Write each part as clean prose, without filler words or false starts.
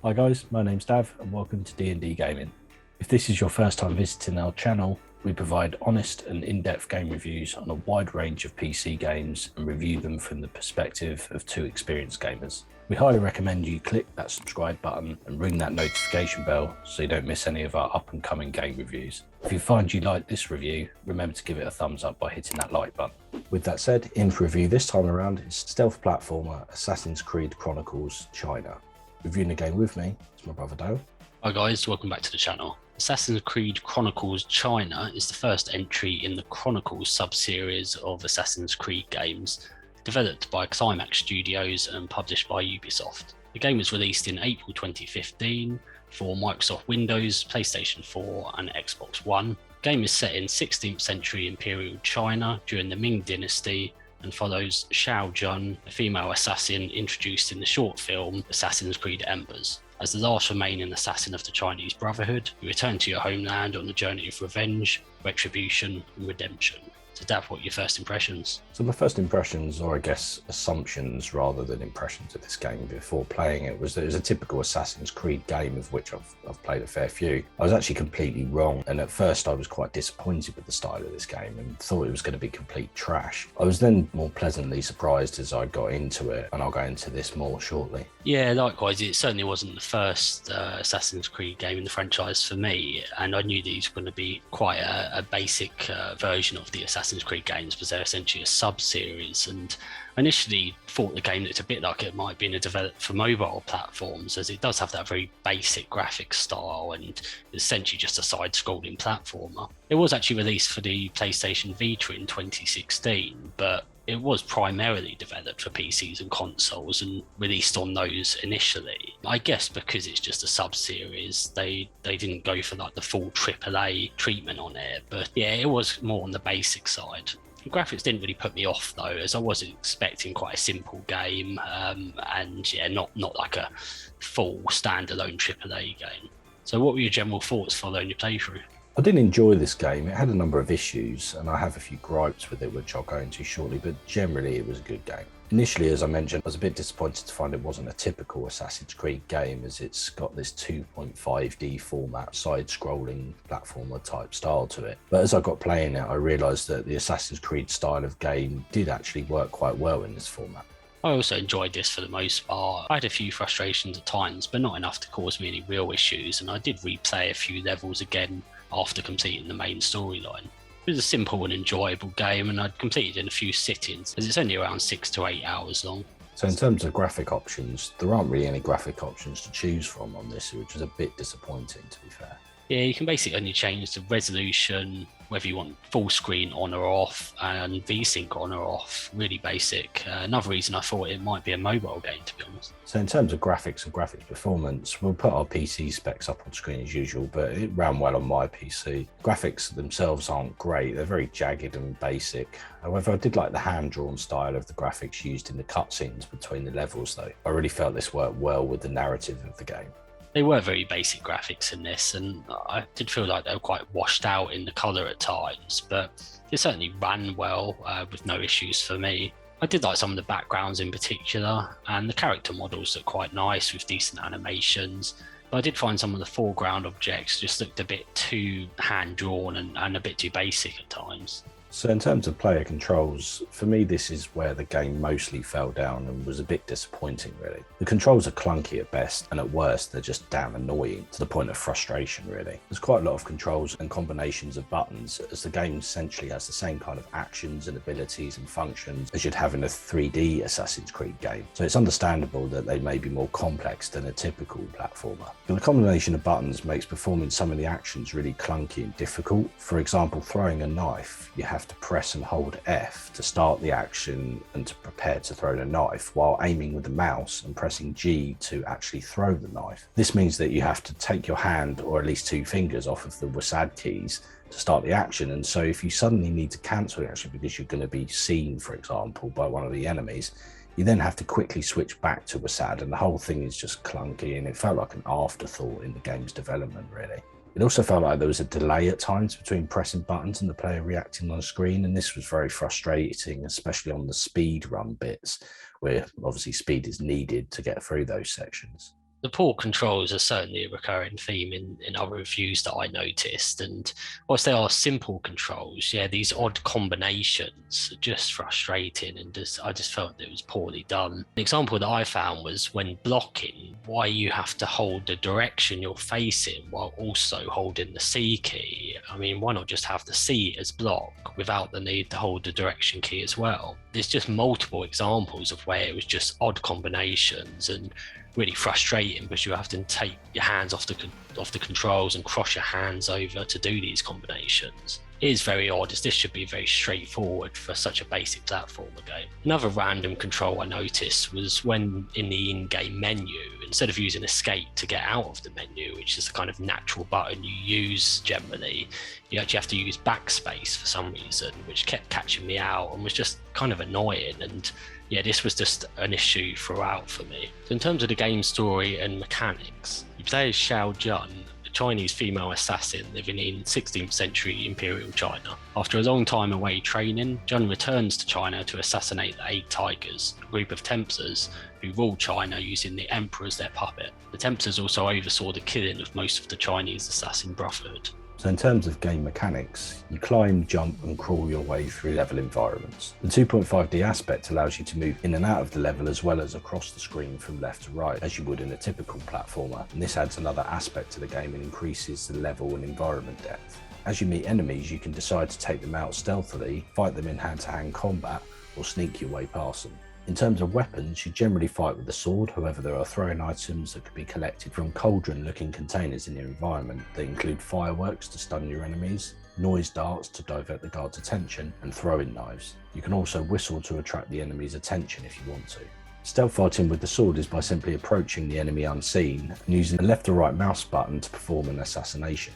Hi guys, my name's Dav and welcome to D&D Gaming. If this is your first time visiting our channel, we provide honest and in-depth game reviews on a wide range of PC games and review them from the perspective of two experienced gamers. We highly recommend you click that subscribe button and ring that notification bell so you don't miss any of our up and coming game reviews. If you find you like this review, remember to give it a thumbs up by hitting that like button. With that said, in for review this time around is stealth platformer Assassin's Creed Chronicles China. Reviewing the game with me is my brother Dale. Hi guys, welcome back to the channel. Assassin's Creed Chronicles China is the first entry in the Chronicles sub-series of Assassin's Creed games, developed by Climax Studios and published by Ubisoft. The game was released in April 2015 for Microsoft Windows, PlayStation 4 and Xbox One. The game is set in 16th century Imperial China during the Ming dynasty and follows Shao Jun, a female assassin introduced in the short film Assassin's Creed Embers. As the last remaining assassin of the Chinese Brotherhood, you return to your homeland on a journey of revenge, retribution and redemption. So Dav, what are your first impressions? So my first impressions, or I guess assumptions rather than impressions of this game before playing it, was that it was a typical Assassin's Creed game of which I've played a fair few. I was actually completely wrong, and at first I was quite disappointed with the style of this game and thought it was going to be complete trash. I was then more pleasantly surprised as I got into it, and I'll go into this more shortly. Yeah, likewise, it certainly wasn't the first Assassin's Creed game in the franchise for me, and I knew these were going to be quite a basic version of the Assassin's Creed games, because they're essentially a sub-series, and I initially thought the game looked a bit like it might be developed for mobile platforms, as it does have that very basic graphics style and it's essentially just a side-scrolling platformer. It was actually released for the PlayStation Vita in 2016, but it was primarily developed for PCs and consoles and released on those initially. I guess because it's just a sub-series, they didn't go for like the full AAA treatment on it, but yeah, it was more on the basic side. The graphics didn't really put me off though, as I was expecting quite a simple game, and yeah, not like a full standalone AAA game. So what were your general thoughts following your playthrough? I did enjoy this game. It had a number of issues and I have a few gripes with it which I'll go into shortly, but generally it was a good game. Initially, as I mentioned, I was a bit disappointed to find it wasn't a typical Assassin's Creed game, as it's got this 2.5D format, side-scrolling platformer type style to it. But as I got playing it, I realised that the Assassin's Creed style of game did actually work quite well in this format. I also enjoyed this for the most part. I had a few frustrations at times, but not enough to cause me any real issues, and I did replay a few levels again after completing the main storyline. It was a simple and enjoyable game, and I'd completed in a few sittings, as it's only around 6 to 8 hours long. So in terms of graphic options, there aren't really any graphic options to choose from on this, which was a bit disappointing, to be fair. Yeah, you can basically only change the resolution, whether you want full screen on or off, and VSync on or off. Really basic. Another reason I thought it might be a mobile game, to be honest. So in terms of graphics and graphics performance, we'll put our PC specs up on screen as usual, but it ran well on my PC. Graphics themselves aren't great, they're very jagged and basic. However, I did like the hand-drawn style of the graphics used in the cutscenes between the levels though. I really felt this worked well with the narrative of the game. They were very basic graphics in this, and I did feel like they were quite washed out in the colour at times, but it certainly ran well with no issues for me. I did like some of the backgrounds in particular, and the character models looked quite nice with decent animations, but I did find some of the foreground objects just looked a bit too hand-drawn and a bit too basic at times. So in terms of player controls, for me this is where the game mostly fell down and was a bit disappointing really. The controls are clunky at best, and at worst they're just damn annoying to the point of frustration really. There's quite a lot of controls and combinations of buttons, as the game essentially has the same kind of actions and abilities and functions as you'd have in a 3D Assassin's Creed game. So it's understandable that they may be more complex than a typical platformer. But the combination of buttons makes performing some of the actions really clunky and difficult. For example, throwing a knife, you have to press and hold F to start the action and to prepare to throw the knife, while aiming with the mouse and pressing G to actually throw the knife. This means that you have to take your hand, or at least 2 fingers, off of the WASD keys to start the action, and so if you suddenly need to cancel the action because you're going to be seen, for example, by one of the enemies, you then have to quickly switch back to WASD, and the whole thing is just clunky, and it felt like an afterthought in the game's development really. It also felt like there was a delay at times between pressing buttons and the player reacting on screen, and this was very frustrating, especially on the speed run bits, where obviously speed is needed to get through those sections. The poor controls are certainly a recurring theme in other reviews that I noticed. And whilst they are simple controls, yeah, these odd combinations are just frustrating, and I just felt it was poorly done. An example that I found was when blocking, why you have to hold the direction you're facing while also holding the C key. I mean, why not just have the C as block without the need to hold the direction key as well? There's just multiple examples of where it was just odd combinations and really frustrating, because you have to take your hands off the controls and cross your hands over to do these combinations. It is very odd, as this should be very straightforward for such a basic platformer game. Another random control I noticed was when in the in-game menu, instead of using escape to get out of the menu, which is the kind of natural button you use generally, you actually have to use backspace for some reason, which kept catching me out and was just kind of annoying. And yeah, this was just an issue throughout for me. So in terms of the game story and mechanics, you play as Shao Jun, a Chinese female assassin living in 16th century Imperial China. After a long time away training, Jun returns to China to assassinate the 8 Tigers, a group of Templars who ruled China using the Emperor as their puppet. The Templars also oversaw the killing of most of the Chinese assassin Brotherhood. So in terms of game mechanics, you climb, jump and crawl your way through level environments. The 2.5D aspect allows you to move in and out of the level as well as across the screen from left to right, as you would in a typical platformer, and this adds another aspect to the game and increases the level and environment depth. As you meet enemies, you can decide to take them out stealthily, fight them in hand-to-hand combat, or sneak your way past them. In terms of weapons, you generally fight with a sword, however there are throwing items that can be collected from cauldron-looking containers in your environment that include fireworks to stun your enemies, noise darts to divert the guard's attention, and throwing knives. You can also whistle to attract the enemy's attention if you want to. Stealth fighting with the sword is by simply approaching the enemy unseen and using the left or right mouse button to perform an assassination.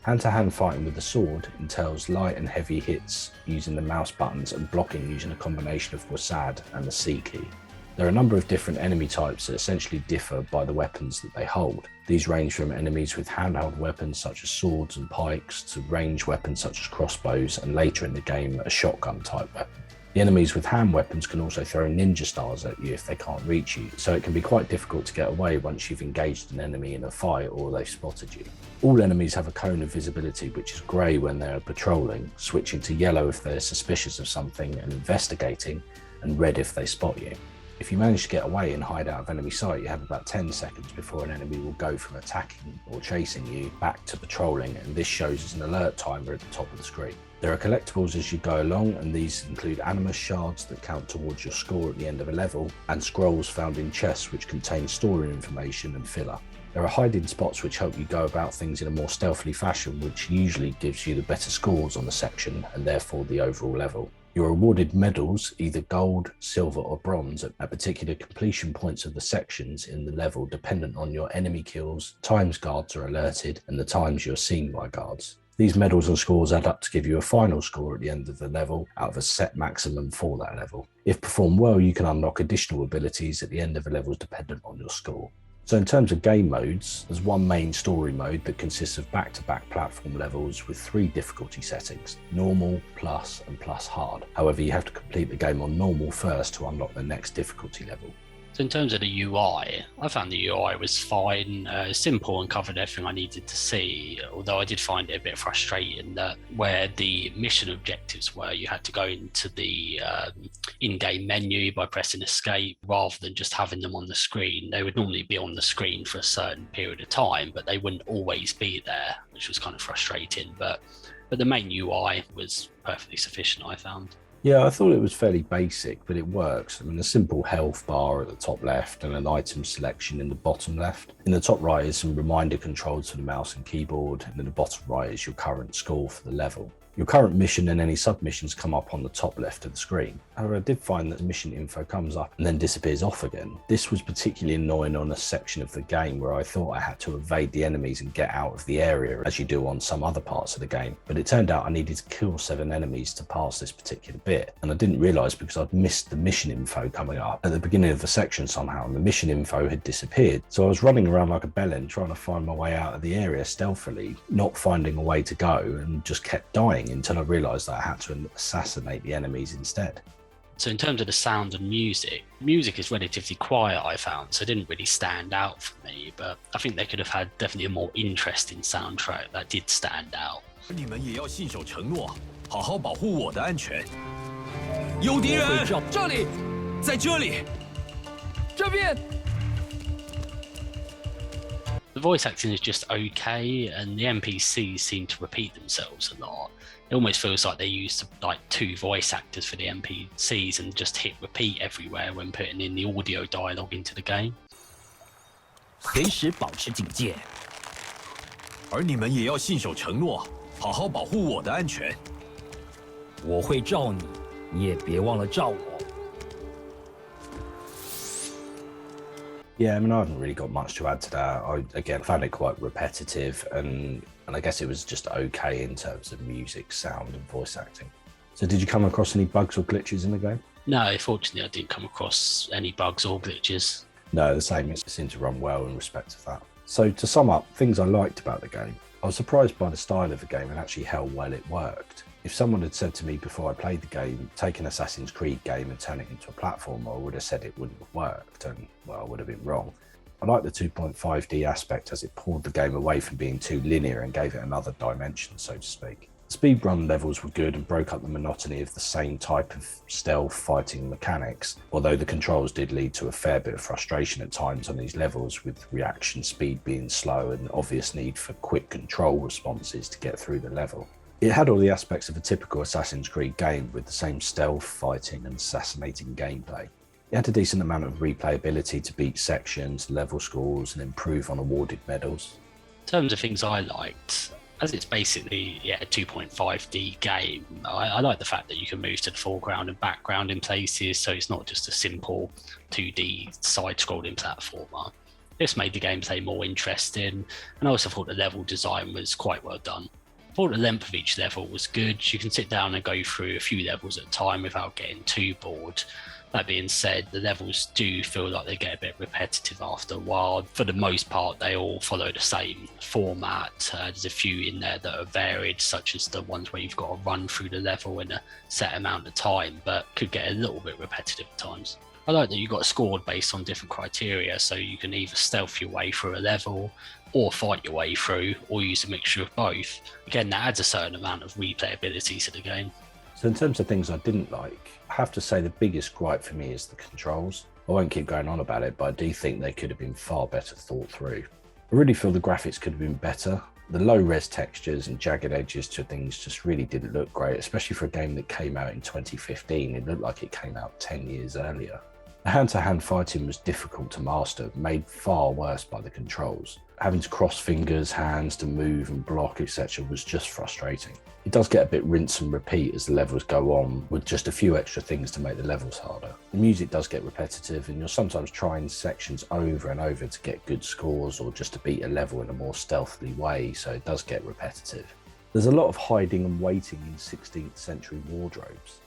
Hand-to-hand fighting with the sword entails light and heavy hits using the mouse buttons and blocking using a combination of WASD and the C key. There are a number of different enemy types that essentially differ by the weapons that they hold. These range from enemies with handheld weapons such as swords and pikes to ranged weapons such as crossbows, and later in the game a shotgun type weapon. The enemies with hand weapons can also throw ninja stars at you if they can't reach you, so it can be quite difficult to get away once you've engaged an enemy in a fight or they've spotted you. All enemies have a cone of visibility which is grey when they are patrolling, switching to yellow if they're suspicious of something and investigating, and red if they spot you. If you manage to get away and hide out of enemy sight, you have about 10 seconds before an enemy will go from attacking or chasing you back to patrolling, and this shows as an alert timer at the top of the screen. There are collectibles as you go along, and these include animus shards that count towards your score at the end of a level, and scrolls found in chests which contain story information and filler. There are hiding spots which help you go about things in a more stealthily fashion, which usually gives you the better scores on the section and therefore the overall level. You're awarded medals, either gold, silver or bronze, at particular completion points of the sections in the level dependent on your enemy kills, times guards are alerted, and the times you're seen by guards. These medals and scores add up to give you a final score at the end of the level out of a set maximum for that level. If performed well, you can unlock additional abilities at the end of a level dependent on your score. So in terms of game modes, there's one main story mode that consists of back-to-back platform levels with 3 difficulty settings: normal, plus and plus hard. However, you have to complete the game on normal first to unlock the next difficulty level. So in terms of the UI, I found the UI was fine, simple, and covered everything I needed to see, although I did find it a bit frustrating that where the mission objectives were, you had to go into the in-game menu by pressing escape rather than just having them on the screen. They would normally be on the screen for a certain period of time, but they wouldn't always be there, which was kind of frustrating. But the main UI was perfectly sufficient, I found. Yeah, I thought it was fairly basic, but it works. I mean, a simple health bar at the top left and an item selection in the bottom left. In the top right is some reminder controls for the mouse and keyboard, and in the bottom right is your current score for the level. Your current mission and any submissions come up on the top left of the screen. However, I did find that the mission info comes up and then disappears off again. This was particularly annoying on a section of the game where I thought I had to evade the enemies and get out of the area as you do on some other parts of the game. But it turned out I needed to kill 7 enemies to pass this particular bit. And I didn't realise because I'd missed the mission info coming up at the beginning of the section somehow, and the mission info had disappeared. So I was running around like a bellend trying to find my way out of the area stealthily, not finding a way to go, and just kept dying until I realised that I had to assassinate the enemies instead. So in terms of the sound and music is relatively quiet, I found, so it didn't really stand out for me, but I think they could have had definitely a more interesting soundtrack that did stand out. 你们也要信守承诺，好好保护我的安全。有敌人，这里，在这里，这边。 The voice acting is just okay, and the NPCs seem to repeat themselves a lot. It almost feels like they used like 2 voice actors for the NPCs and just hit repeat everywhere when putting in the audio dialogue into the game. 随时保持警戒，而你们也要信守承诺，好好保护我的安全。我会罩你，你也别忘了罩我。 Yeah, I mean, I haven't really got much to add to that. I, again, found it quite repetitive, and I guess it was just okay in terms of music, sound, and voice acting. So did you come across any bugs or glitches in the game? No, fortunately I didn't come across any bugs or glitches. No, the same. It seemed to run well in respect of that. So to sum up, things I liked about the game. I was surprised by the style of the game and actually how well it worked. If someone had said to me before I played the game, take an Assassin's Creed game and turn it into a platformer, I would have said it wouldn't have worked, and well, I would have been wrong. I like the 2.5D aspect as it pulled the game away from being too linear and gave it another dimension, so to speak. Speedrun levels were good and broke up the monotony of the same type of stealth fighting mechanics, although the controls did lead to a fair bit of frustration at times on these levels, with reaction speed being slow and obvious need for quick control responses to get through the level. It had all the aspects of a typical Assassin's Creed game with the same stealth, fighting and assassinating gameplay. It had a decent amount of replayability to beat sections, level scores and improve on awarded medals. In terms of things I liked, as it's basically a 2.5D game, I like the fact that you can move to the foreground and background in places, so it's not just a simple 2D side-scrolling platformer. This made the gameplay more interesting, and I also thought the level design was quite well done. I thought the length of each level was good. You can sit down and go through a few levels at a time without getting too bored. That being said, the levels do feel like they get a bit repetitive after a while. For the most part, they all follow the same format. There's a few in there that are varied, such as the ones where you've got to run through the level in a set amount of time, but could get a little bit repetitive at times. I like that you got scored based on different criteria, so you can either stealth your way through a level, or fight your way through, or use a mixture of both. Again, that adds a certain amount of replayability to the game. So in terms of things I didn't like, I have to say the biggest gripe for me is the controls. I won't keep going on about it, but I do think they could have been far better thought through. I really feel the graphics could have been better. The low-res textures and jagged edges to things just really didn't look great, especially for a game that came out in 2015. It looked like it came out 10 years earlier. The hand-to-hand fighting was difficult to master, made far worse by the controls. Having to cross fingers, hands to move and block, etc. was just frustrating. It does get a bit rinse and repeat as the levels go on, with just a few extra things to make the levels harder. The music does get repetitive, and you're sometimes trying sections over and over to get good scores or just to beat a level in a more stealthily way, so it does get repetitive. There's a lot of hiding and waiting in 16th century wardrobes.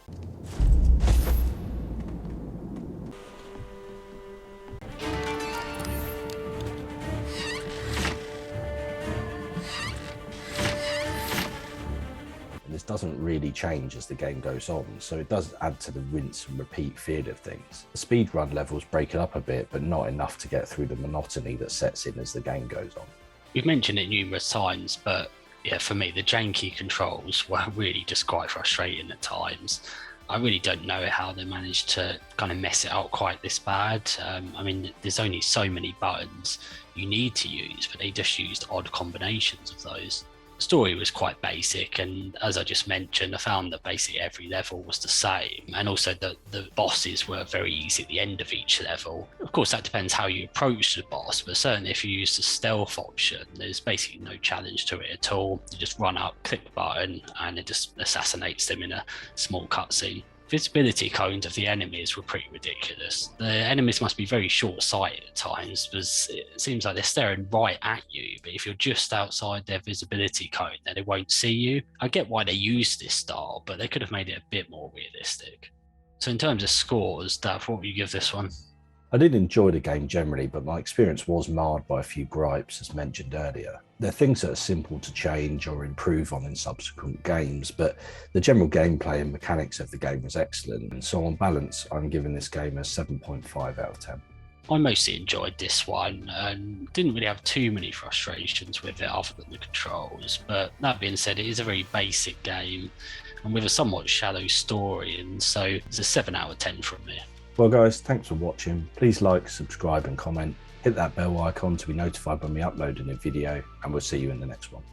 This doesn't really change as the game goes on, so it does add to the rinse and repeat feel of things. The speedrun levels break it up a bit, but not enough to get through the monotony that sets in as the game goes on. We've mentioned it numerous times, but yeah, for me, the janky controls were really just quite frustrating at times. I really don't know how they managed to kind of mess it up quite this bad. I mean, there's only so many buttons you need to use, but they just used odd combinations of those. The story was quite basic, and as I just mentioned, I found that basically every level was the same, and also the bosses were very easy at the end of each level. Of course, that depends how you approach the boss, but certainly if you use the stealth option, there's basically no challenge to it at all. You just run up, click the button, and it just assassinates them in a small cutscene. Visibility cones of the enemies were pretty ridiculous. The enemies must be very short-sighted at times, because it seems like they're staring right at you, but if you're just outside their visibility cone, then they won't see you. I get why they use this style, but they could have made it a bit more realistic. So in terms of scores, Dav, what would you give this one? I did enjoy the game generally, but my experience was marred by a few gripes, as mentioned earlier. There are things that are simple to change or improve on in subsequent games, but the general gameplay and mechanics of the game was excellent, and so on balance, I'm giving this game a 7.5 out of 10. I mostly enjoyed this one and didn't really have too many frustrations with it other than the controls. But that being said, it is a very basic game and with a somewhat shallow story, and so it's a 7 out of 10 from me. Well guys, thanks for watching. Please like, subscribe and comment. Hit that bell icon to be notified when we upload a new video, and we'll see you in the next one.